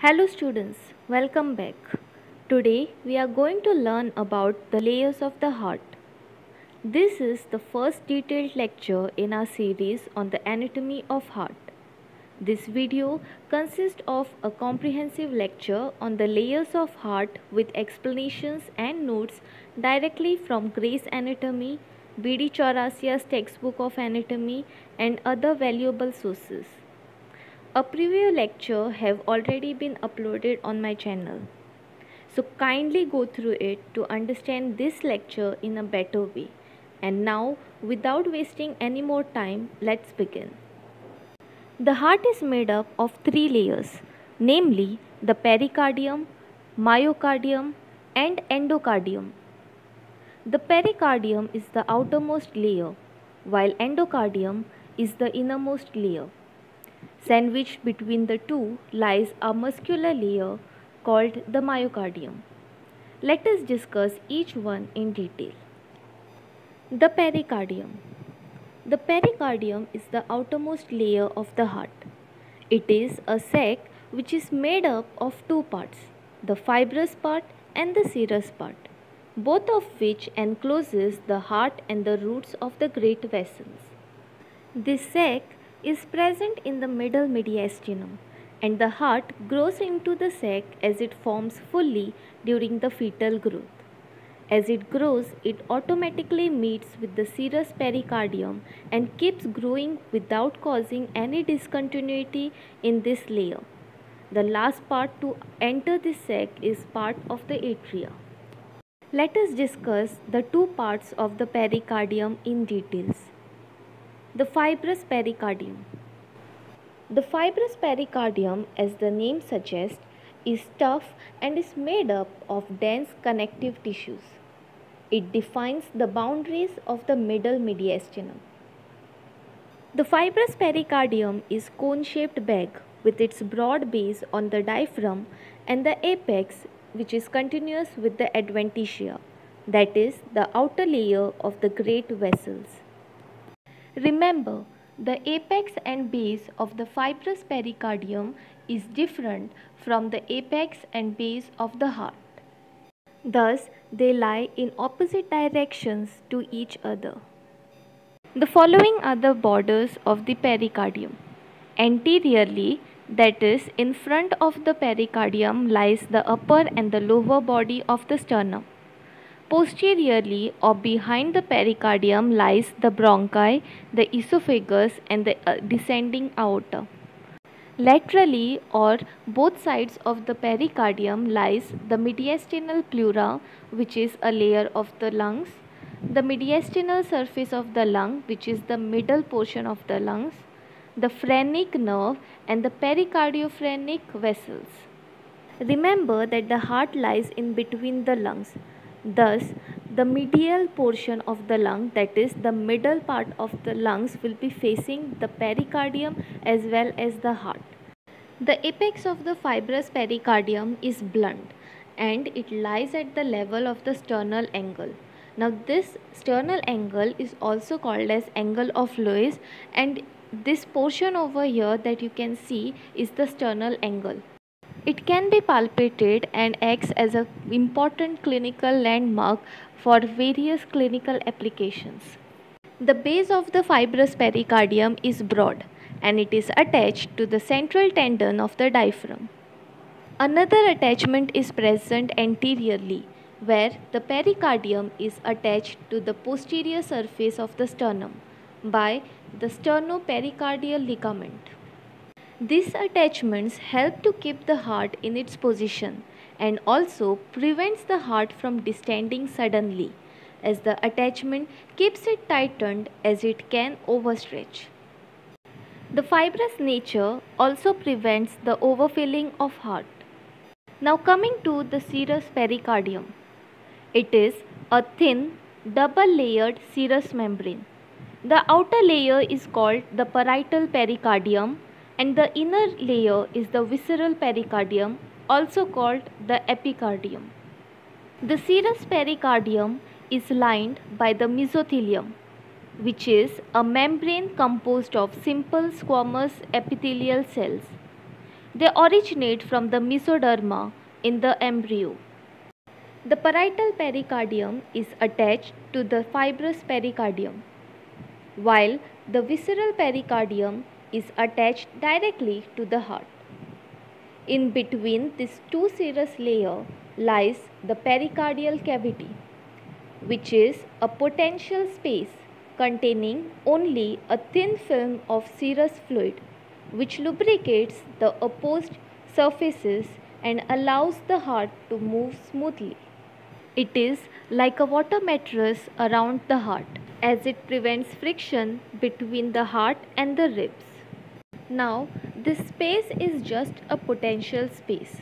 Hello students, welcome back. Today we are going to learn about the layers of the heart. This is the first detailed lecture in our series on the anatomy of heart. This video consists of a comprehensive lecture on the layers of heart with explanations and notes directly from Gray's Anatomy, B.D. Chaurasia's textbook of anatomy and other valuable sources. A preview lecture have already been uploaded on my channel. So kindly go through it to understand this lecture in a better way. And now, without wasting any more time, let's begin. The heart is made up of three layers, namely the pericardium, myocardium, and endocardium. The pericardium is the outermost layer, while endocardium is the innermost layer. Sandwiched between the two lies a muscular layer called the myocardium. Let us discuss each one in detail. The pericardium. The pericardium is the outermost layer of the heart. It is a sac which is made up of two parts, the fibrous part and the serous part, both of which encloses the heart and the roots of the great vessels. This sac is present in the middle mediastinum, and the heart grows into the sac as it forms fully during the fetal growth. As it grows, it automatically meets with the serous pericardium and keeps growing without causing any discontinuity in this layer. The last part to enter this sac is part of the atria. Let us discuss the two parts of the pericardium in details. The fibrous pericardium. The fibrous pericardium, as the name suggests, is tough and is made up of dense connective tissues. It defines the boundaries of the middle mediastinum. The fibrous pericardium is cone-shaped bag with its broad base on the diaphragm and the apex, which is continuous with the adventitia, that is, the outer layer of the great vessels. Remember, the apex and base of the fibrous pericardium is different from the apex and base of the heart. Thus, they lie in opposite directions to each other. The following are the borders of the pericardium. Anteriorly, that is, in front of the pericardium, lies the upper and the lower body of the sternum. Posteriorly or behind the pericardium lies the bronchi, the esophagus, and the descending aorta. Laterally or both sides of the pericardium lies the mediastinal pleura, which is a layer of the lungs, the mediastinal surface of the lung, which is the middle portion of the lungs, the phrenic nerve, and the pericardiophrenac vessels. Remember that the heart lies in between the lungs. Thus, the medial portion of the lung, that is the middle part of the lungs, will be facing the pericardium as well as the heart. The apex of the fibrous pericardium is blunt and it lies at the level of the sternal angle. Now this sternal angle is also called as angle of Lewis, and this portion over here that you can see is the sternal angle. It can be palpated and acts as an important clinical landmark for various clinical applications. The base of the fibrous pericardium is broad and it is attached to the central tendon of the diaphragm. Another attachment is present anteriorly, where the pericardium is attached to the posterior surface of the sternum by the sternopericardial ligament. These attachments help to keep the heart in its position and also prevents the heart from distending suddenly, as the attachment keeps it tightened as it can overstretch. The fibrous nature also prevents the overfilling of heart. Now coming to the serous pericardium. It is a thin, double-layered serous membrane. The outer layer is called the parietal pericardium and the inner layer is the visceral pericardium, also called the epicardium. The serous pericardium is lined by the mesothelium, which is a membrane composed of simple squamous epithelial cells. They originate from the mesoderma in the embryo. The parietal pericardium is attached to the fibrous pericardium, while the visceral pericardium is attached directly to the heart. In between these two serous layers lies the pericardial cavity, which is a potential space containing only a thin film of serous fluid, which lubricates the opposed surfaces and allows the heart to move smoothly. It is like a water mattress around the heart, as it prevents friction between the heart and the ribs. Now, this space is just a potential space.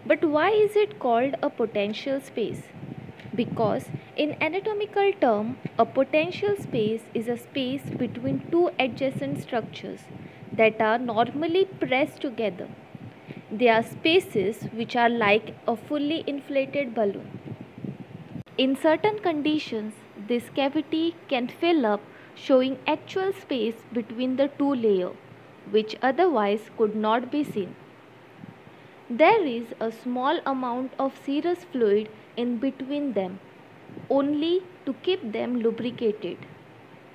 But why is it called a potential space? Because in anatomical term, a potential space is a space between two adjacent structures that are normally pressed together. They are spaces which are like a fully inflated balloon. In certain conditions, this cavity can fill up, showing actual space between the two layers, which otherwise could not be seen. There is a small amount of serous fluid in between them, only to keep them lubricated.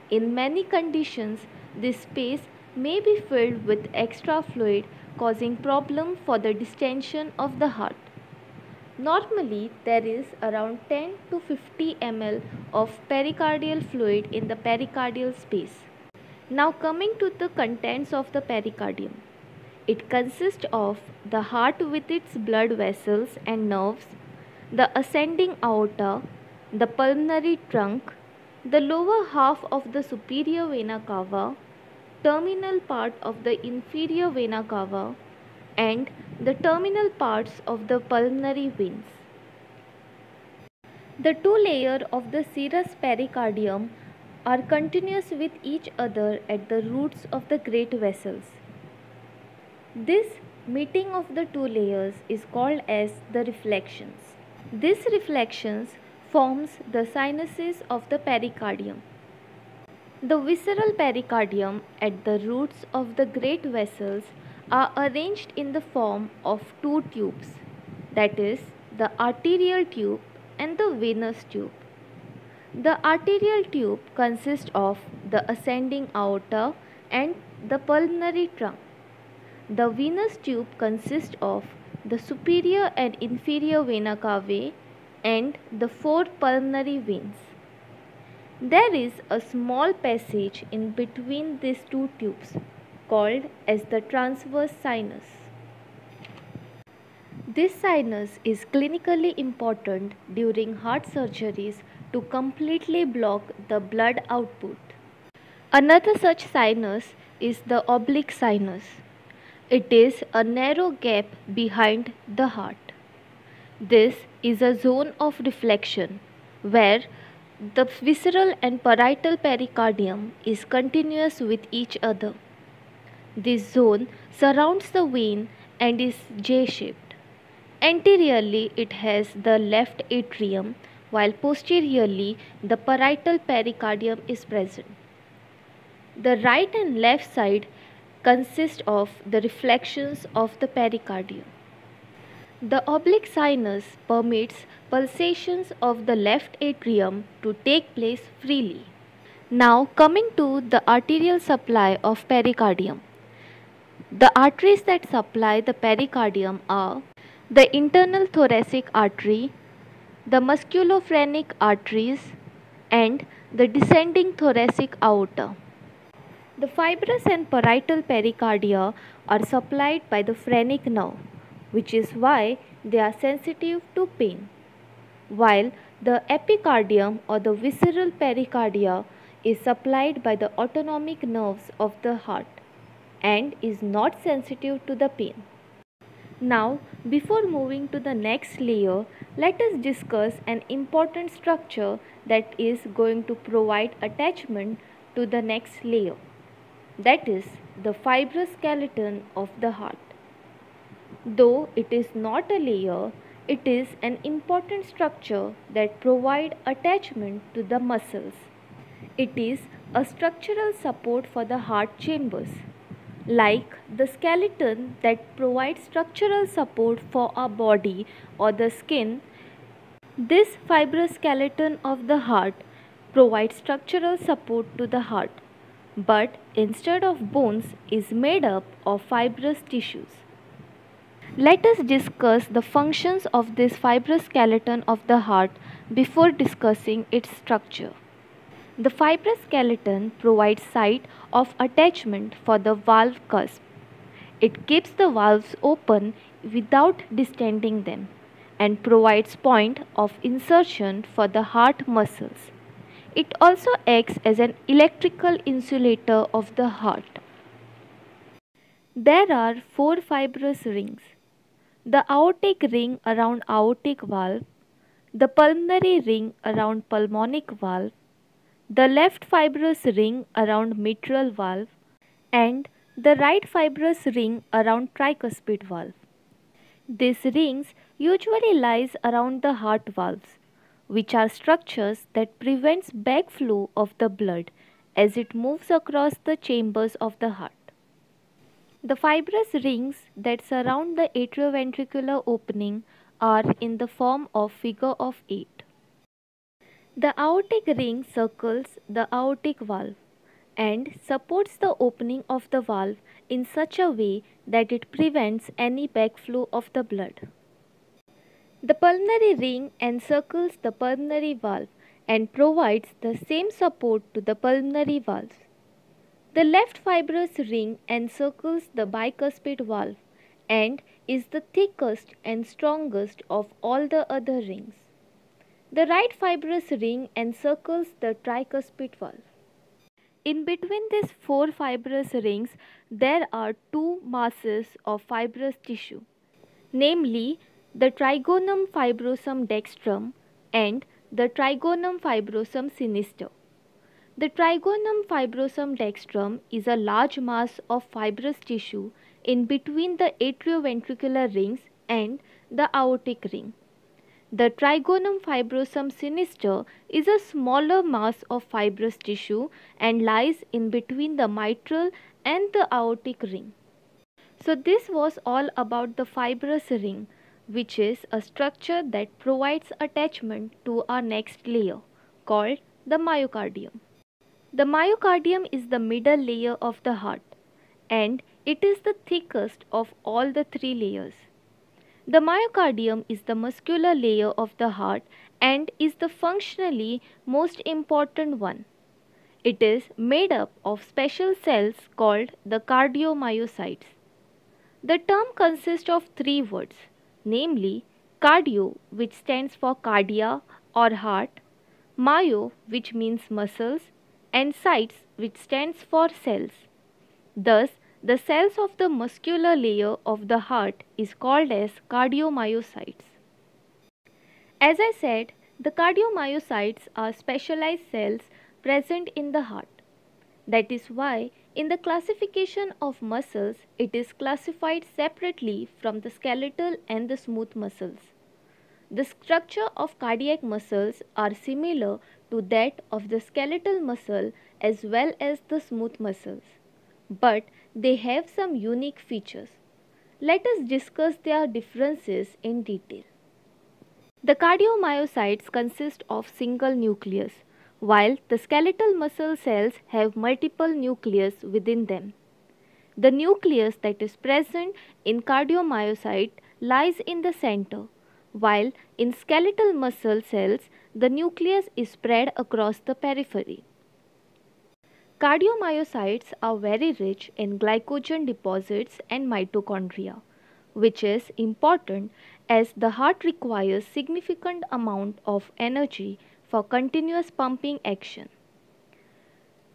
In many conditions, this space may be filled with extra fluid, causing problem for the distension of the heart. Normally, there is around 10 to 50 ml of pericardial fluid in the pericardial space. Now coming to the contents of the pericardium. It consists of the heart with its blood vessels and nerves, the ascending aorta, the pulmonary trunk, the lower half of the superior vena cava, terminal part of the inferior vena cava, and the terminal parts of the pulmonary veins. The two layers of the serous pericardium are continuous with each other at the roots of the great vessels. This meeting of the two layers is called as the reflections. This reflections forms the sinuses of the pericardium. The visceral pericardium at the roots of the great vessels are arranged in the form of two tubes, that is, the arterial tube and the venous tube. The arterial tube consists of the ascending aorta and the pulmonary trunk. The venous tube consists of the superior and inferior vena cavae and the four pulmonary veins. There is a small passage in between these two tubes called as the transverse sinus. This sinus is clinically important during heart surgeries to completely block the blood output. Another such sinus is the oblique sinus. It is a narrow gap behind the heart. This is a zone of reflection where the visceral and parietal pericardium is continuous with each other. This zone surrounds the vein and is J-shaped. Anteriorly, it has the left atrium, while posteriorly, the parietal pericardium is present. The right and left side consist of the reflections of the pericardium. The oblique sinus permits pulsations of the left atrium to take place freely. Now coming to the arterial supply of pericardium. The arteries that supply the pericardium are the internal thoracic artery, the musculophrenic arteries, and the descending thoracic aorta. The fibrous and parietal pericardia are supplied by the phrenic nerve, which is why they are sensitive to pain, while the epicardium or the visceral pericardia is supplied by the autonomic nerves of the heart and is not sensitive to the pain. Now, before moving to the next layer, let us discuss an important structure that is going to provide attachment to the next layer, that is the fibrous skeleton of the heart. Though it is not a layer, it is an important structure that provides attachment to the muscles. It is a structural support for the heart chambers. like the skeleton that provides structural support for our body or the skin. This fibrous skeleton of the heart provides structural support to the heart, but instead of bones is made up of fibrous tissues. Let us discuss the functions of this fibrous skeleton of the heart before discussing its structure. The fibrous skeleton provides site of attachment for the valve cusp. It keeps the valves open without distending them and provides point of insertion for the heart muscles. It also acts as an electrical insulator of the heart. There are four fibrous rings: the aortic ring around aortic valve, the pulmonary ring around pulmonic valve, the left fibrous ring around mitral valve, and the right fibrous ring around tricuspid valve. These rings usually lies around the heart valves, which are structures that prevents backflow of the blood as it moves across the chambers of the heart. The fibrous rings that surround the atrioventricular opening are in the form of figure of 8. The aortic ring circles the aortic valve and supports the opening of the valve in such a way that it prevents any backflow of the blood. The pulmonary ring encircles the pulmonary valve and provides the same support to the pulmonary valves. The left fibrous ring encircles the bicuspid valve and is the thickest and strongest of all the other rings. The right fibrous ring encircles the tricuspid valve. In between these four fibrous rings, there are two masses of fibrous tissue, namely the trigonum fibrosum dextrum and the trigonum fibrosum sinister. The trigonum fibrosum dextrum is a large mass of fibrous tissue in between the atrioventricular rings and the aortic ring. The trigonum fibrosum sinister is a smaller mass of fibrous tissue and lies in between the mitral and the aortic ring. So this was all about the fibrous ring, which is a structure that provides attachment to our next layer called the myocardium. The myocardium is the middle layer of the heart and it is the thickest of all the three layers. The myocardium is the muscular layer of the heart and is the functionally most important one. It is made up of special cells called the cardiomyocytes. The term consists of three words, namely cardio, which stands for cardia or heart, myo, which means muscles, and cytes, which stands for cells. Thus, the cells of the muscular layer of the heart is called as cardiomyocytes. As I said, the cardiomyocytes are specialized cells present in the heart. That is why in the classification of muscles, it is classified separately from the skeletal and the smooth muscles. The structure of cardiac muscles are similar to that of the skeletal muscle as well as the smooth muscles, but they have some unique features. Let us discuss their differences in detail. The cardiomyocytes consist of single nucleus, while the skeletal muscle cells have multiple nucleus within them. The nucleus that is present in cardiomyocyte lies in the center, while in skeletal muscle cells the nucleus is spread across the periphery. Cardiomyocytes are very rich in glycogen deposits and mitochondria, which is important as the heart requires significant amount of energy for continuous pumping action.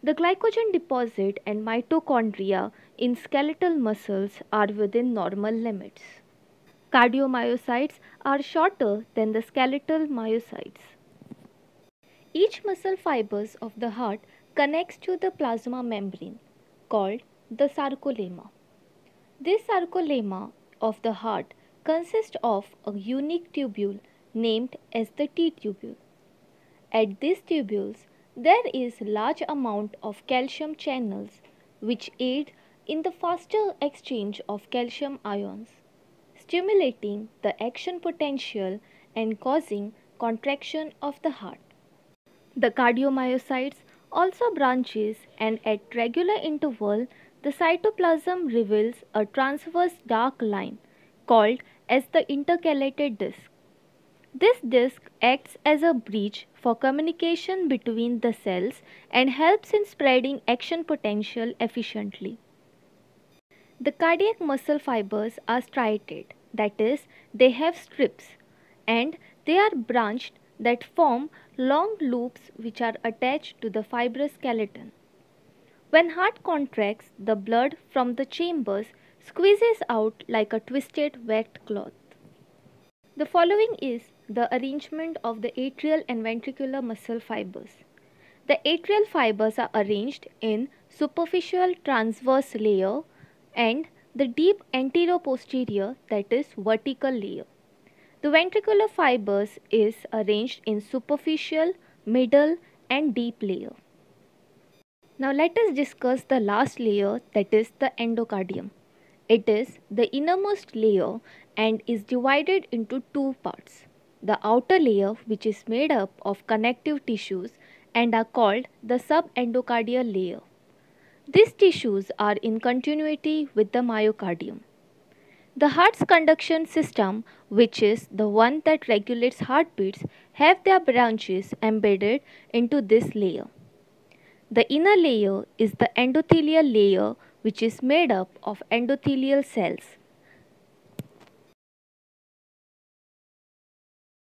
The glycogen deposit and mitochondria in skeletal muscles are within normal limits. Cardiomyocytes are shorter than the skeletal myocytes. Each muscle fibers of the heart connects to the plasma membrane called the sarcolemma. This sarcolemma of the heart consists of a unique tubule named as the T-tubule. At these tubules, there is large amount of calcium channels which aid in the faster exchange of calcium ions, stimulating the action potential and causing contraction of the heart. The cardiomyocytes also branches, and at regular interval the cytoplasm reveals a transverse dark line called as the intercalated disc. This disc acts as a bridge for communication between the cells and helps in spreading action potential efficiently. The cardiac muscle fibers are striated, that is, they have strips, and they are branched that form long loops which are attached to the fibrous skeleton. When heart contracts, the blood from the chambers squeezes out like a twisted wet cloth. The following is the arrangement of the atrial and ventricular muscle fibers. The atrial fibers are arranged in superficial transverse layer and the deep anteroposterior, that is vertical layer. The ventricular fibers is arranged in superficial, middle and deep layer. Now let us discuss the last layer, that is the endocardium. It is the innermost layer and is divided into two parts. The outer layer, which is made up of connective tissues and are called the subendocardial layer. These tissues are in continuity with the myocardium. The heart's conduction system, which is the one that regulates heartbeats, have their branches embedded into this layer. The inner layer is the endothelial layer, which is made up of endothelial cells.